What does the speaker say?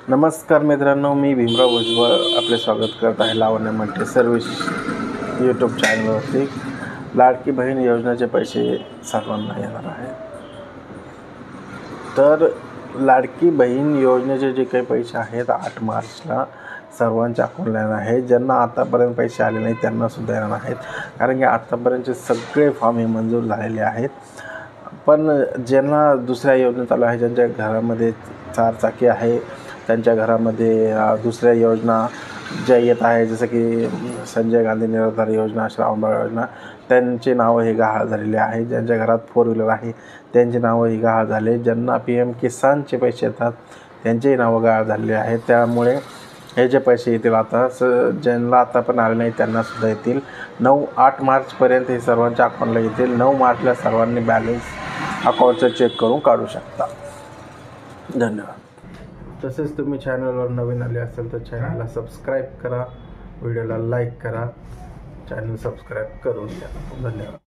नमस्कार मित्रांनो, मी भीमराव भुजबळ आपले स्वागत करत आहे लावण्य मल्टी सर्व्हिस यूट्यूब चॅनलवरती। लाडकी बहीण योजनेचे पैसे सर्वांना येणार आहेत। तर लाडकी बहीण योजनेचे जे काही पैसे आहेत 8 मार्चला सर्वांच्या अकाउंटला येणार आहेत। ज्यांना आतापर्यंत पैसे आले नाही त्यांना सुद्धा येणार आहेत, कारण की आतापर्यंतचे सगळे फॉर्म हे मंजूर झालेले आहेत। पण ज्यांना दुसऱ्या योजना चालू आहे, ज्यांच्या घरामध्ये 4 चाकी आहे, त्यांच्या घरामध्ये दुसऱ्या योजना ज्या येत आहे, जसं की संजय गांधी निराधार योजना, श्रावणबाळ योजना, त्यांचे नावं हे गहाळ झालेले आहे। ज्यांच्या घरात 4 व्हीलर आहे त्यांचे नावं ही गहाळ झाले। ज्यांना PM किसानचे पैसे येतात त्यांचेही नावं गहाळ झालेले आहेत। त्यामुळे हे जे पैसे येतील आता ज्यांना आता पण आले नाही त्यांना सुद्धा येतील। 8 मार्चपर्यंत हे सर्वांच्या अकाउंटला येतील। 9 मार्चला सर्वांनी बॅलन्स अकाउंटचं चेक करून काढू शकता। धन्यवाद। तसेच तुम्ही चॅनलवर नवीन आले असेल तर चॅनलला सबस्क्राईब करा, व्हिडिओला लाईक करा, चॅनल सबस्क्राईब करून द्या। धन्यवाद।